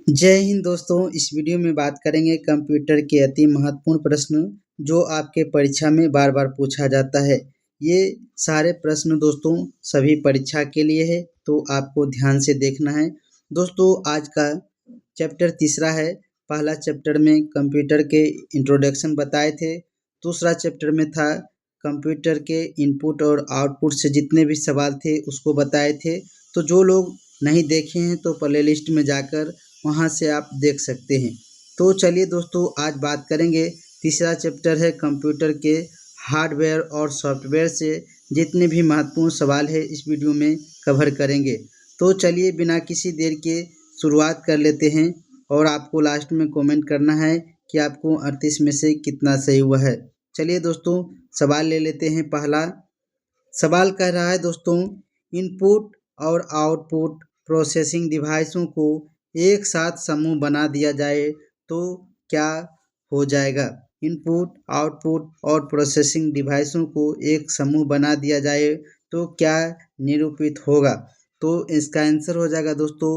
जय हिंद दोस्तों। इस वीडियो में बात करेंगे कंप्यूटर के अति महत्वपूर्ण प्रश्न जो आपके परीक्षा में बार बार पूछा जाता है। ये सारे प्रश्न दोस्तों सभी परीक्षा के लिए है, तो आपको ध्यान से देखना है। दोस्तों आज का चैप्टर तीसरा है। पहला चैप्टर में कंप्यूटर के इंट्रोडक्शन बताए थे। दूसरा चैप्टर में था कंप्यूटर के इनपुट और आउटपुट से जितने भी सवाल थे उसको बताए थे। तो जो लोग नहीं देखे हैं तो प्ले लिस्ट में जाकर वहाँ से आप देख सकते हैं। तो चलिए दोस्तों आज बात करेंगे। तीसरा चैप्टर है कंप्यूटर के हार्डवेयर और सॉफ्टवेयर से जितने भी महत्वपूर्ण सवाल है इस वीडियो में कवर करेंगे। तो चलिए बिना किसी देर के शुरुआत कर लेते हैं और आपको लास्ट में कमेंट करना है कि आपको 38 में से कितना सही हुआ है। चलिए दोस्तों सवाल ले लेते हैं। पहला सवाल कह रहा है दोस्तों, इनपुट और आउटपुट प्रोसेसिंग डिवाइसों को एक साथ समूह बना दिया जाए तो क्या हो जाएगा। इनपुट आउटपुट और प्रोसेसिंग डिवाइसों को एक समूह बना दिया जाए तो क्या निरूपित होगा। तो इसका आंसर हो जाएगा दोस्तों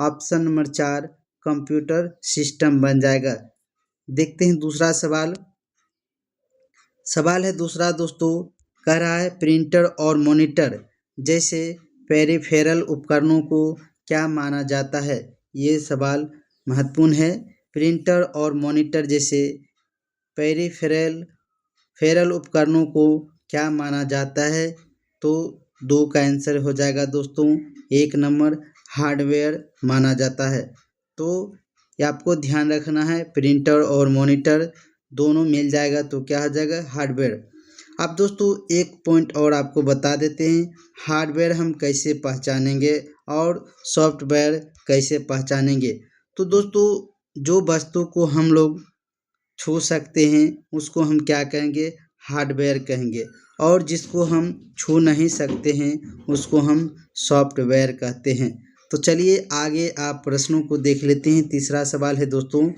ऑप्शन नंबर 4 कंप्यूटर सिस्टम बन जाएगा। देखते हैं दूसरा सवाल है दूसरा दोस्तों, कह रहा है प्रिंटर और मॉनिटर जैसे पेरिफेरल उपकरणों को क्या माना जाता है। ये सवाल महत्वपूर्ण है। प्रिंटर और मॉनिटर जैसे पेरिफेरल उपकरणों को क्या माना जाता है। तो 2 का आंसर हो जाएगा दोस्तों 1 नंबर हार्डवेयर माना जाता है। तो ये आपको ध्यान रखना है, प्रिंटर और मॉनिटर दोनों मिल जाएगा तो क्या हो जाएगा हार्डवेयर। अब दोस्तों एक पॉइंट और आपको बता देते हैं, हार्डवेयर हम कैसे पहचानेंगे और सॉफ्टवेयर कैसे पहचानेंगे। तो दोस्तों जो वस्तु को हम लोग छू सकते हैं उसको हम क्या कहेंगे, हार्डवेयर कहेंगे, और जिसको हम छू नहीं सकते हैं उसको हम सॉफ्टवेयर कहते हैं। तो चलिए आगे आप प्रश्नों को देख लेते हैं। तीसरा सवाल है दोस्तों,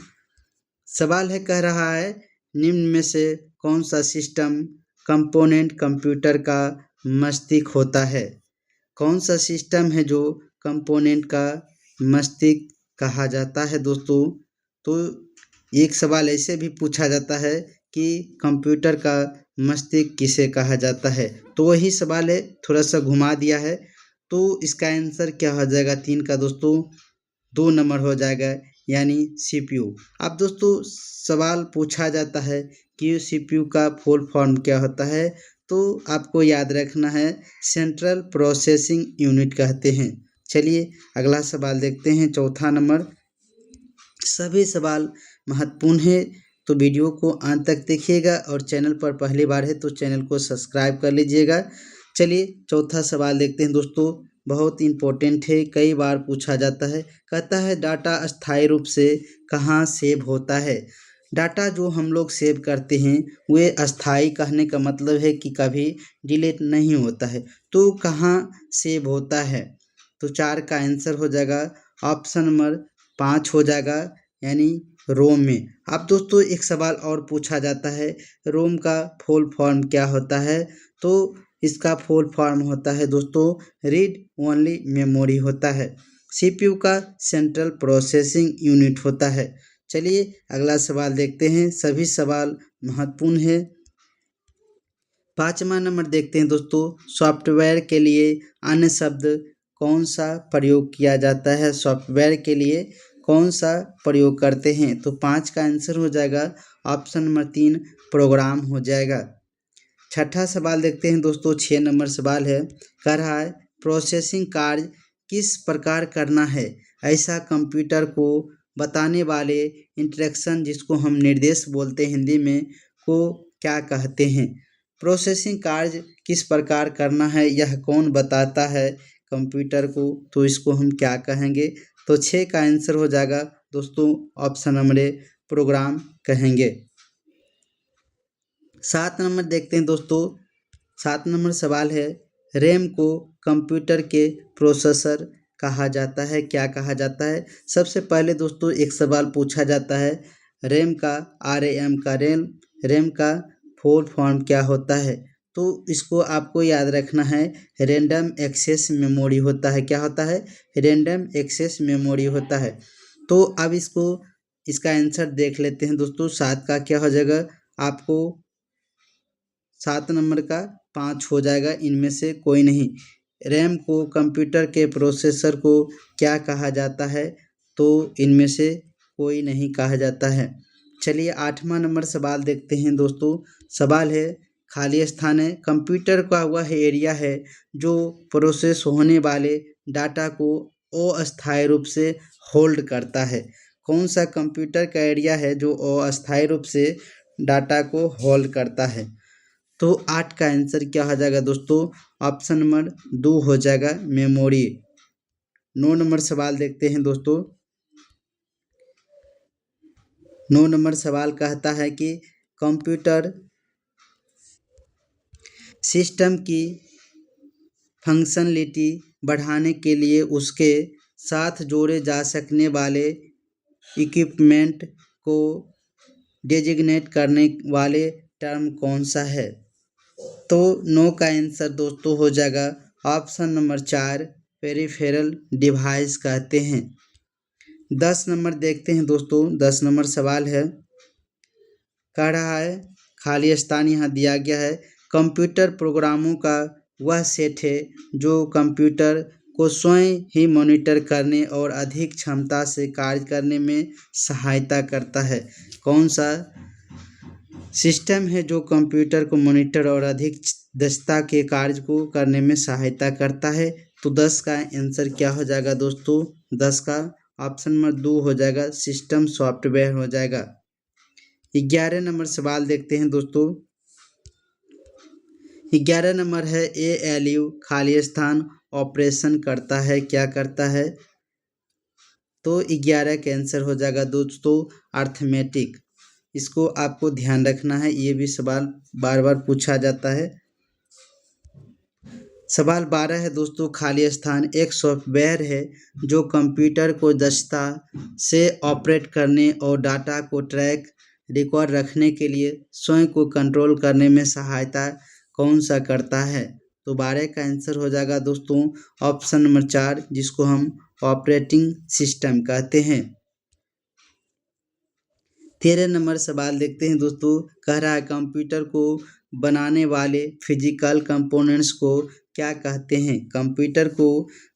सवाल है कह रहा है निम्न में से कौन सा सिस्टम कंपोनेंट कंप्यूटर का मस्तिष्क होता है। कौन सा सिस्टम है जो कंपोनेंट का मस्तिष्क कहा जाता है दोस्तों। तो एक सवाल ऐसे भी पूछा जाता है कि कंप्यूटर का मस्तिष्क किसे कहा जाता है। तो वही सवाल है, थोड़ा सा घुमा दिया है। तो इसका आंसर क्या हो जाएगा 3 का दोस्तों 2 नंबर हो जाएगा, यानी सीपीयू। अब दोस्तों सवाल पूछा जाता है कि सीपीयू का फुल फॉर्म क्या होता है। तो आपको याद रखना है सेंट्रल प्रोसेसिंग यूनिट कहते हैं। चलिए अगला सवाल देखते हैं, चौथा नंबर। सभी सवाल महत्वपूर्ण है तो वीडियो को अंत तक देखिएगा और चैनल पर पहली बार है तो चैनल को सब्सक्राइब कर लीजिएगा। चलिए चौथा सवाल देखते हैं दोस्तों, बहुत इम्पोर्टेंट है, कई बार पूछा जाता है। कहता है डाटा अस्थायी रूप से कहाँ सेव होता है। डाटा जो हम लोग सेव करते हैं वे अस्थायी कहने का मतलब है कि कभी डिलीट नहीं होता है। तो कहाँ सेव होता है। तो 4 का आंसर हो जाएगा ऑप्शन नंबर 5 हो जाएगा, यानी रोम में। अब दोस्तों एक सवाल और पूछा जाता है, रोम का फुल फॉर्म क्या होता है। तो इसका फुल फॉर्म होता है दोस्तों रीड ओनली मेमोरी होता है। सीपीयू का सेंट्रल प्रोसेसिंग यूनिट होता है। चलिए अगला सवाल देखते हैं, सभी सवाल महत्वपूर्ण है। 5वां नंबर देखते हैं दोस्तों, सॉफ्टवेयर के लिए अन्य शब्द कौन सा प्रयोग किया जाता है। सॉफ्टवेयर के लिए कौन सा प्रयोग करते हैं। तो 5 का आंसर हो जाएगा ऑप्शन नंबर 3 प्रोग्राम हो जाएगा। छठा सवाल देखते हैं दोस्तों, 6 नंबर सवाल है, कह रहा है प्रोसेसिंग कार्य किस प्रकार करना है। ऐसा कंप्यूटर को बताने वाले इंस्ट्रक्शन जिसको हम निर्देश बोलते हैं हिंदी में को क्या कहते हैं। प्रोसेसिंग कार्य किस प्रकार करना है यह कौन बताता है कंप्यूटर को, तो इसको हम क्या कहेंगे। तो 6 का आंसर हो जाएगा दोस्तों ऑप्शन नंबर ए प्रोग्राम कहेंगे। 7 नंबर देखते हैं दोस्तों, 7 नंबर सवाल है, रैम को कंप्यूटर के प्रोसेसर कहा जाता है, क्या कहा जाता है। सबसे पहले दोस्तों एक सवाल पूछा जाता है रैम का रैम का फुल फॉर्म क्या होता है। तो इसको आपको याद रखना है, रैंडम एक्सेस मेमोरी होता है। क्या होता है, रैंडम एक्सेस मेमोरी होता है। तो अब इसका आंसर देख लेते हैं दोस्तों। 7 का क्या हो जाएगा, आपको 7 नंबर का 5 हो जाएगा, इनमें से कोई नहीं। रैम को कंप्यूटर के प्रोसेसर को क्या कहा जाता है, तो इनमें से कोई नहीं कहा जाता है। चलिए 8वां नंबर सवाल देखते हैं दोस्तों। सवाल है, खाली स्थान है कंप्यूटर का वह एरिया है जो प्रोसेस होने वाले डाटा को अस्थायी रूप से होल्ड करता है। कौन सा कंप्यूटर का एरिया है जो अस्थायी रूप से डाटा को होल्ड करता है। तो 8 का आंसर क्या हो जाएगा दोस्तों, ऑप्शन नंबर 2 हो जाएगा, मेमोरी। 9 नंबर सवाल देखते हैं दोस्तों। 9 नंबर सवाल कहता है कि कंप्यूटर सिस्टम की फंक्शनलिटी बढ़ाने के लिए उसके साथ जोड़े जा सकने वाले इक्विपमेंट को डेजिग्नेट करने वाले टर्म कौन सा है। तो 9 का आंसर दोस्तों हो जाएगा ऑप्शन नंबर 4, पेरिफेरल डिवाइस कहते हैं। 10 नंबर देखते हैं दोस्तों। 10 नंबर सवाल है, कह रहा है, खाली स्थान यहाँ दिया गया है, कंप्यूटर प्रोग्रामों का वह सेट है जो कंप्यूटर को स्वयं ही मॉनिटर करने और अधिक क्षमता से कार्य करने में सहायता करता है। कौन सा सिस्टम है जो कंप्यूटर को मॉनिटर और अधिक दक्षता के कार्य को करने में सहायता करता है। तो 10 का आंसर क्या हो जाएगा दोस्तों, 10 का ऑप्शन नंबर 2 हो जाएगा, सिस्टम सॉफ्टवेयर हो जाएगा। 11 नंबर सवाल देखते हैं दोस्तों। 11 नंबर है, ALU खाली स्थान ऑपरेशन करता है, क्या करता है। तो 11 का आंसर हो जाएगा दोस्तों, अर्थमेटिक। इसको आपको ध्यान रखना है, ये भी सवाल बार बार पूछा जाता है। सवाल 12 है दोस्तों, खाली स्थान एक सॉफ्टवेयर है जो कंप्यूटर को दक्षता से ऑपरेट करने और डाटा को ट्रैक रिकॉर्ड रखने के लिए स्वयं को कंट्रोल करने में सहायता कौन सा करता है। तो 12 का आंसर हो जाएगा दोस्तों, ऑप्शन नंबर 4, जिसको हम ऑपरेटिंग सिस्टम कहते हैं। 13 नंबर सवाल देखते हैं दोस्तों। कह रहा है, कंप्यूटर को बनाने वाले फिजिकल कंपोनेंट्स को क्या कहते हैं। कंप्यूटर को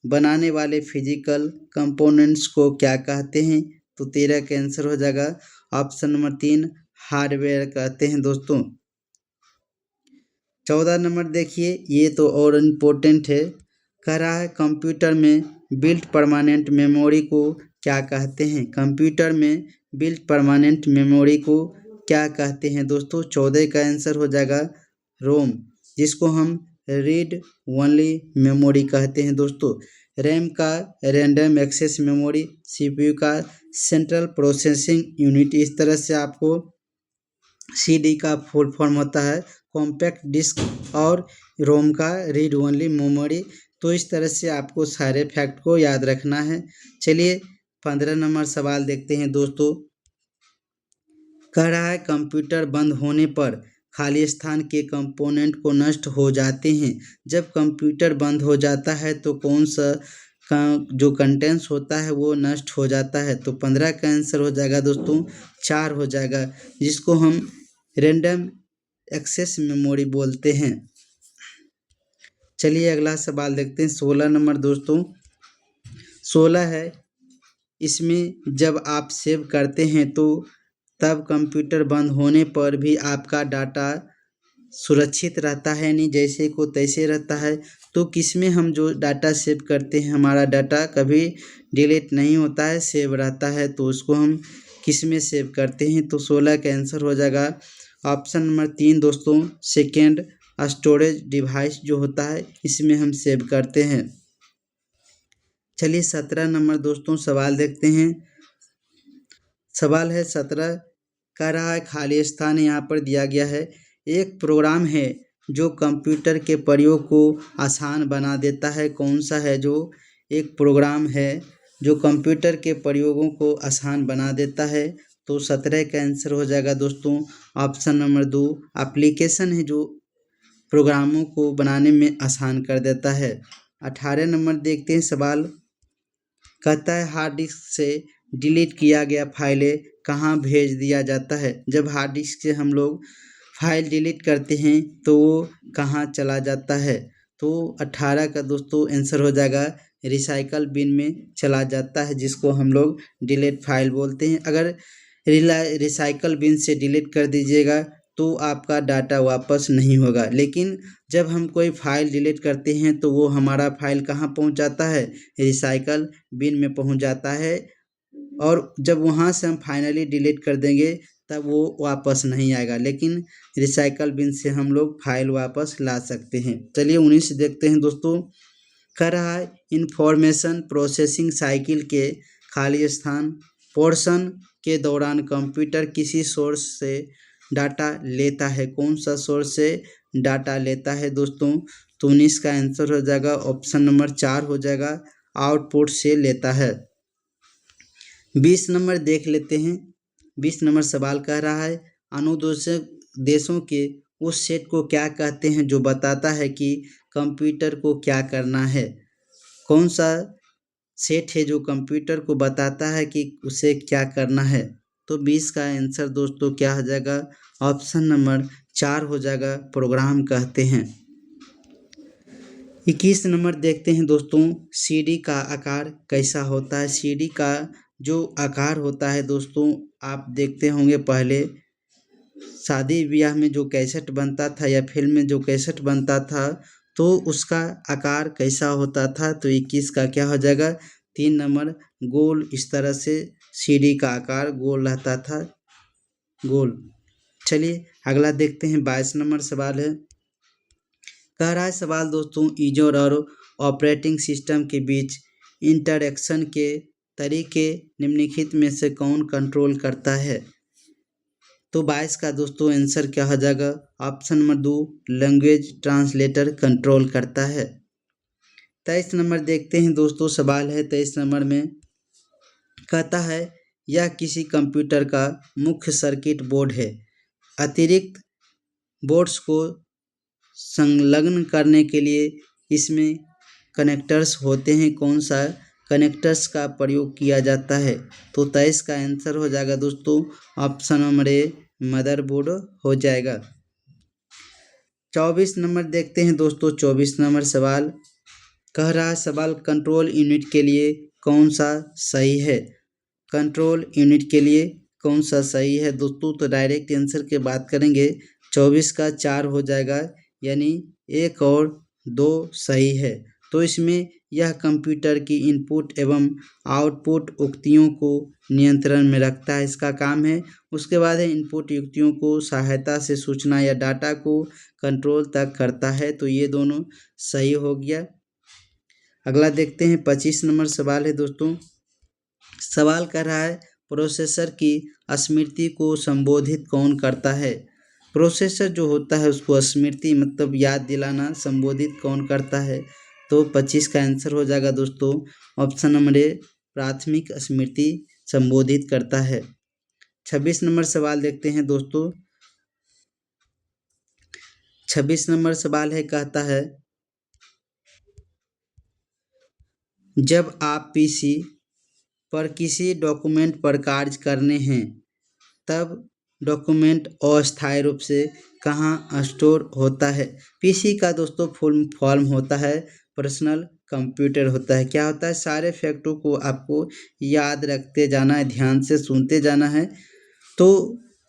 बनाने वाले फिजिकल कंपोनेंट्स को क्या कहते हैं। तो 13 का आंसर हो जाएगा ऑप्शन नंबर 3, हार्डवेयर कहते हैं दोस्तों। 14 नंबर देखिए, ये तो और इम्पोर्टेंट है। कह रहा है, कंप्यूटर में बिल्ट परमानेंट मेमोरी को क्या कहते हैं। कंप्यूटर में बिल्ट परमानेंट मेमोरी को क्या कहते हैं दोस्तों। 14 का आंसर हो जाएगा रोम, जिसको हम रीड ओनली मेमोरी कहते हैं दोस्तों। रैम का रैंडम एक्सेस मेमोरी, CPU का सेंट्रल प्रोसेसिंग यूनिट। इस तरह से आपको CD का फुल फॉर्म होता है कॉम्पैक्ट डिस्क, और रोम का रीड ओनली मेमोरी। तो इस तरह से आपको सारे फैक्ट को याद रखना है। चलिए 15 नंबर सवाल देखते हैं दोस्तों। कह रहा है, कंप्यूटर बंद होने पर खाली स्थान के कंपोनेंट को नष्ट हो जाते हैं। जब कंप्यूटर बंद हो जाता है तो कौन सा का जो कंटेंट्स होता है वो नष्ट हो जाता है। तो 15 का आंसर हो जाएगा दोस्तों 4 हो जाएगा, जिसको हम रैंडम एक्सेस मेमोरी बोलते हैं। चलिए अगला सवाल देखते हैं। 16 नंबर दोस्तों। 16 है, इसमें जब आप सेव करते हैं तो तब कंप्यूटर बंद होने पर भी आपका डाटा सुरक्षित रहता है, नहीं जैसे को तैसे रहता है। तो किसमें हम जो डाटा सेव करते हैं, हमारा डाटा कभी डिलीट नहीं होता है, सेव रहता है। तो उसको हम किसमें सेव करते हैं। तो 16 का आंसर हो जाएगा ऑप्शन नंबर 3 दोस्तों, सेकेंड स्टोरेज डिवाइस जो होता है, इसमें हम सेव करते हैं। चलिए 17 नंबर दोस्तों सवाल देखते हैं। सवाल है 17, कह रहा है, खाली स्थान यहाँ पर दिया गया है, एक प्रोग्राम है जो कंप्यूटर के प्रयोग को आसान बना देता है। कौन सा है जो एक प्रोग्राम है जो कंप्यूटर के प्रयोगों को आसान बना देता है। तो 17 का आंसर हो जाएगा दोस्तों ऑप्शन नंबर 2, एप्लीकेशन है जो प्रोग्रामों को बनाने में आसान कर देता है। 18 नंबर देखते हैं सवाल। कहता है, हार्ड डिस्क से डिलीट किया गया फाइलें कहाँ भेज दिया जाता है। जब हार्ड डिस्क से हम लोग फाइल डिलीट करते हैं तो वो कहाँ चला जाता है। तो 18 का दोस्तों आंसर हो जाएगा रिसाइकल बिन में चला जाता है, जिसको हम लोग डिलीट फाइल बोलते हैं। अगर रिसाइकल बिन से डिलीट कर दीजिएगा तो आपका डाटा वापस नहीं होगा। लेकिन जब हम कोई फाइल डिलीट करते हैं तो वो हमारा फाइल कहाँ पहुँच जाता है, रिसाइकल बिन में पहुँच जाता है। और जब वहाँ से हम फाइनली डिलीट कर देंगे तब वो वापस नहीं आएगा, लेकिन रिसाइकल बिन से हम लोग फाइल वापस ला सकते हैं। चलिए 19 देखते हैं दोस्तों। कह रहा है इंफॉर्मेशन प्रोसेसिंग साइकिल के खाली स्थान पोर्शन के दौरान कंप्यूटर किसी सोर्स से डाटा लेता है। कौन सा सोर्स से डाटा लेता है दोस्तों? तो 19 का आंसर हो जाएगा ऑप्शन नंबर 4 हो जाएगा, आउटपुट से लेता है। 20 नंबर देख लेते हैं। 20 नंबर सवाल कह रहा है अनुदेशक देशों के उस सेट को क्या कहते हैं जो बताता है कि कंप्यूटर को क्या करना है। कौन सा सेट है जो कंप्यूटर को बताता है कि उसे क्या करना है? तो 20 का आंसर दोस्तों क्या हो जाएगा, ऑप्शन नंबर 4 हो जाएगा, प्रोग्राम कहते हैं। 21 नंबर देखते हैं दोस्तों, सीडी का आकार कैसा होता है। सीडी का जो आकार होता है दोस्तों, आप देखते होंगे पहले शादी ब्याह में जो कैसेट बनता था या फिल्म में जो कैसेट बनता था तो उसका आकार कैसा होता था। तो 21 का क्या हो जाएगा, 3 नंबर, गोल। इस तरह से सीडी का आकार गोल रहता था, गोल। चलिए अगला देखते हैं। 22 नंबर सवाल है। कह रहा है सवाल दोस्तों, यूजर और ऑपरेटिंग सिस्टम के बीच इंटरेक्शन के तरीके निम्नलिखित में से कौन कंट्रोल करता है। तो 22 का दोस्तों आंसर क्या हो जाएगा, option number 2, language translator control करता है। 23 नंबर देखते हैं दोस्तों, सवाल है 23 नंबर में। कहता है यह किसी कंप्यूटर का मुख्य सर्किट बोर्ड है। अतिरिक्त बोर्ड्स को संलग्न करने के लिए इसमें कनेक्टर्स होते हैं। कौन सा कनेक्टर्स का प्रयोग किया जाता है। तो 23 का आंसर हो जाएगा दोस्तों ऑप्शन नंबर ए, मदरबोर्ड हो जाएगा। 24 नंबर देखते हैं दोस्तों। 24 नंबर सवाल कह रहा है सवाल कंट्रोल यूनिट के लिए कौन सा सही है। कंट्रोल यूनिट के लिए कौन सा सही है दोस्तों। तो डायरेक्ट आंसर की बात करेंगे 24 का 4 हो जाएगा, यानी 1 और 2 सही है। तो इसमें यह कंप्यूटर की इनपुट एवं आउटपुट युक्तियों को नियंत्रण में रखता है, इसका काम है। उसके बाद है इनपुट युक्तियों को सहायता से सूचना या डाटा को कंट्रोल तक करता है। तो ये दोनों सही हो गया। अगला देखते हैं। 25 नंबर सवाल है दोस्तों। सवाल कर रहा है प्रोसेसर की स्मृति को संबोधित कौन करता है। प्रोसेसर जो होता है उसको स्मृति मतलब याद दिलाना संबोधित कौन करता है। तो 25 का आंसर हो जाएगा दोस्तों ऑप्शन नंबर ए, प्राथमिक स्मृति संबोधित करता है। 26 नंबर सवाल देखते हैं दोस्तों। 26 नंबर सवाल है, कहता है जब आप पीसी पर किसी डॉक्यूमेंट पर कार्य करने हैं तब डॉक्यूमेंट अस्थायी रूप से कहाँ स्टोर होता है। पीसी का दोस्तों फुल फॉर्म होता है पर्सनल कंप्यूटर होता है। क्या होता है, सारे फैक्टों को आपको याद रखते जाना है, ध्यान से सुनते जाना है। तो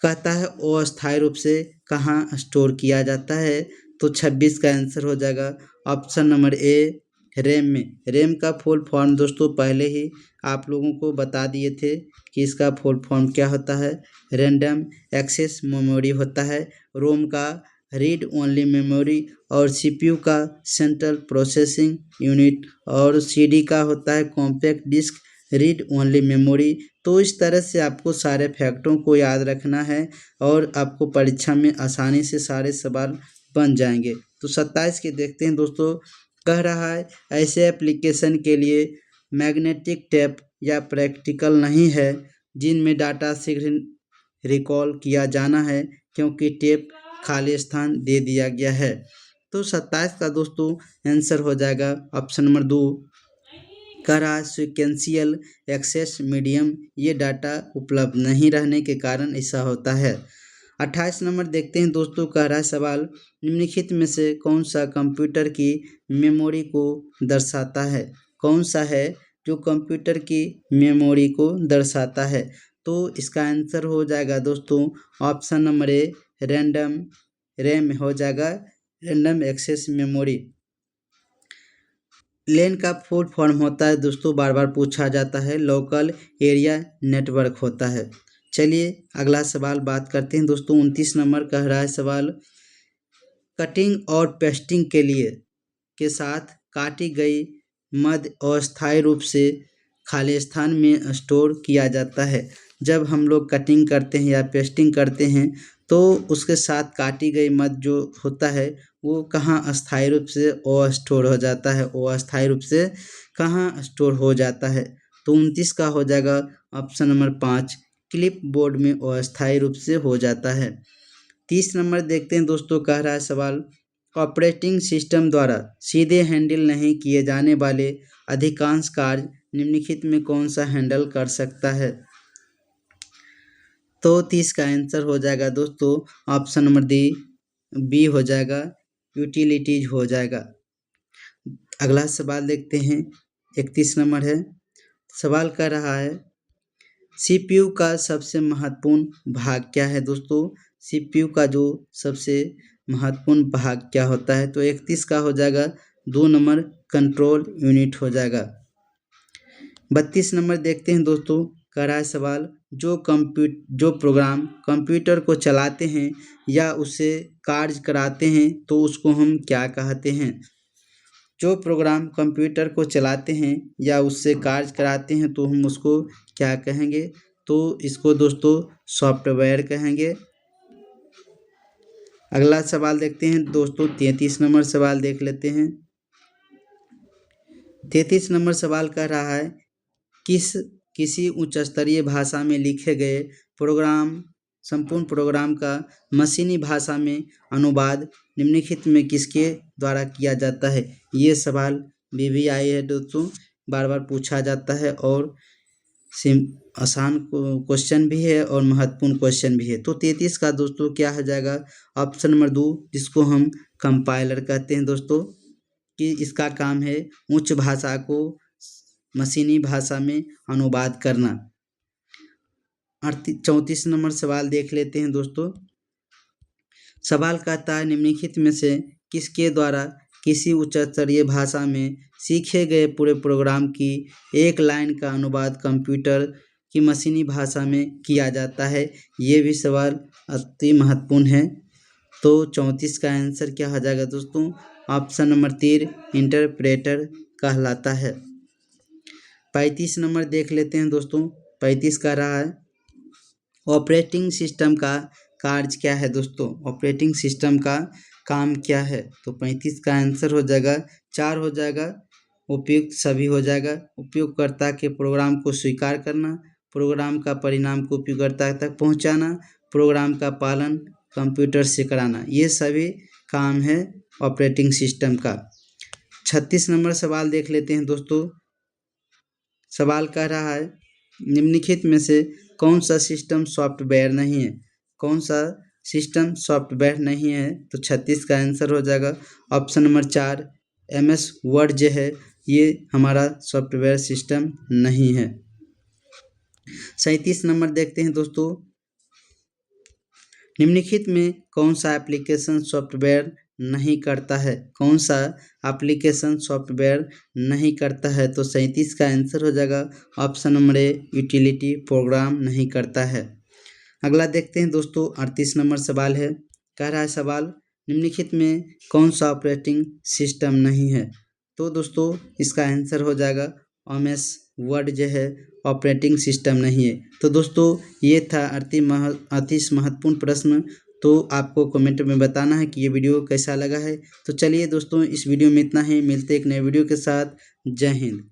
कहता है अस्थायी रूप से कहाँ स्टोर किया जाता है। तो 26 का आंसर हो जाएगा ऑप्शन नंबर ए, रैम में। रैम का फुल फॉर्म दोस्तों पहले ही आप लोगों को बता दिए थे कि इसका फुल फॉर्म क्या होता है, रैंडम एक्सेस मेमोरी होता है। रोम का रीड ओनली मेमोरी और सीपीयू का सेंट्रल प्रोसेसिंग यूनिट और सीडी का होता है compact disc read only memory. तो इस तरह से आपको सारे फैक्टों को याद रखना है और आपको परीक्षा में आसानी से सारे सवाल बन जाएंगे। तो 27 के देखते हैं दोस्तों। कह रहा है ऐसे एप्लीकेशन के लिए मैग्नेटिक टेप या प्रैक्टिकल नहीं है जिनमें डाटा शीघ्र रिकॉल किया जाना है क्योंकि टेप खाली स्थान दे दिया गया है। तो 27 का दोस्तों आंसर हो जाएगा ऑप्शन नंबर 2, कह रहा है सिक्वेंशियल एक्सेस मीडियम, ये डाटा उपलब्ध नहीं रहने के कारण ऐसा होता है। 28 नंबर देखते हैं दोस्तों, कह रहा है सवाल, निम्नलिखित में से कौन सा कंप्यूटर की मेमोरी को दर्शाता है? कौन सा है जो कंप्यूटर की मेमोरी को दर्शाता है? तो इसका आंसर हो जाएगा दोस्तों option number A, random RAM हो जाएगा, रैंडम एक्सेस मेमोरी। लेन का फुल फॉर्म होता है दोस्तों, बार बार पूछा जाता है, लोकल एरिया नेटवर्क होता है। चलिए अगला सवाल बात करते हैं दोस्तों। 29 नंबर कह रहा है सवाल, कटिंग और पेस्टिंग के लिए के साथ काटी गई मध्य अस्थायी रूप से खाली स्थान में स्टोर किया जाता है। जब हम लोग कटिंग करते हैं या पेस्टिंग करते हैं तो उसके साथ काटी गई मध्य जो होता है वो कहाँ अस्थायी रूप से स्टोर हो जाता है, वो अस्थायी रूप से कहाँ स्टोर हो जाता है? तो 29 का हो जाएगा ऑप्शन नंबर 5, क्लिप बोर्ड में अस्थायी रूप से हो जाता है। 30 नंबर देखते हैं दोस्तों, कह रहा है सवाल, ऑपरेटिंग सिस्टम द्वारा सीधे हैंडल नहीं किए जाने वाले अधिकांश कार्य निम्नलिखित में कौन सा हैंडल कर सकता है? तो 30 का आंसर हो जाएगा दोस्तों ऑप्शन नंबर बी हो जाएगा, यूटिलिटीज हो जाएगा। अगला सवाल देखते हैं, 31 नंबर है, सवाल कर रहा है, सीपीयू का सबसे महत्वपूर्ण भाग क्या है? दोस्तों सीपीयू का जो सबसे महत्वपूर्ण भाग क्या होता है? तो 31 का हो जाएगा 2 नंबर, कंट्रोल यूनिट हो जाएगा। 32 नंबर देखते हैं दोस्तों, कह रहा है सवाल, जो प्रोग्राम कंप्यूटर को चलाते हैं या उससे कार्य कराते हैं तो उसको हम क्या कहते हैं? जो प्रोग्राम कंप्यूटर को चलाते हैं या उससे कार्य कराते हैं तो हम उसको क्या कहेंगे? तो इसको दोस्तों सॉफ्टवेयर कहेंगे। अगला सवाल देखते हैं दोस्तों, 33 नंबर सवाल देख लेते हैं। 33 नंबर सवाल कह रहा है, किसी उच्च स्तरीय भाषा में लिखे गए संपूर्ण प्रोग्राम का मशीनी भाषा में अनुवाद निम्नलिखित में किसके द्वारा किया जाता है? ये सवाल BBI है दोस्तों, बार बार पूछा जाता है और आसान क्वेश्चन भी है और महत्वपूर्ण क्वेश्चन भी है। तो 33 का दोस्तों क्या हो जाएगा ऑप्शन नंबर 2, जिसको हम कंपाइलर कहते हैं दोस्तों, कि इसका काम है उच्च भाषा को मशीनी भाषा में अनुवाद करना। 34 नंबर सवाल देख लेते हैं दोस्तों। सवाल कहता है, निम्नलिखित में से किसके द्वारा किसी उच्च स्तरीय भाषा में सीखे गए पूरे प्रोग्राम की एक लाइन का अनुवाद कंप्यूटर की मशीनी भाषा में किया जाता है? ये भी सवाल अति महत्वपूर्ण है। तो 34 का आंसर क्या हो जाएगा दोस्तों ऑप्शन नंबर 3, इंटरप्रेटर कहलाता है। 35 नंबर देख लेते हैं दोस्तों। 35 का रहा है, ऑपरेटिंग सिस्टम का कार्य क्या है? दोस्तों ऑपरेटिंग सिस्टम का काम क्या है? तो 35 का आंसर हो जाएगा 4 हो जाएगा, उपयुक्त सभी हो जाएगा। उपयोगकर्ता के प्रोग्राम को स्वीकार करना, प्रोग्राम का परिणाम को उपयोगकर्ता तक पहुंचाना, प्रोग्राम का पालन कंप्यूटर से कराना, ये सभी काम है ऑपरेटिंग सिस्टम का। 36 नंबर सवाल देख लेते हैं दोस्तों। सवाल कह रहा है, निम्नलिखित में से कौन सा सिस्टम सॉफ्टवेयर नहीं है? कौन सा सिस्टम सॉफ्टवेयर नहीं है? तो 36 का आंसर हो जाएगा ऑप्शन नंबर 4, MS वर्ड जो है ये हमारा सॉफ्टवेयर सिस्टम नहीं है। 37 नंबर देखते हैं दोस्तों, निम्नलिखित में कौन सा एप्लीकेशन सॉफ्टवेयर नहीं करता है? कौन सा एप्लीकेशन सॉफ्टवेयर नहीं करता है? तो 37 का आंसर हो जाएगा option number A, utility programme नहीं करता है। अगला देखते हैं दोस्तों, 38 नंबर सवाल है, कह रहा है सवाल, निम्नलिखित में कौन सा ऑपरेटिंग सिस्टम नहीं है? तो दोस्तों इसका आंसर हो जाएगा MS वर्ड जो है ऑपरेटिंग सिस्टम नहीं है। तो दोस्तों ये था अति महत्वपूर्ण प्रश्न। तो आपको कमेंट में बताना है कि ये वीडियो कैसा लगा है। तो चलिए दोस्तों इस वीडियो में इतना ही, मिलते एक नए वीडियो के साथ। जय हिंद।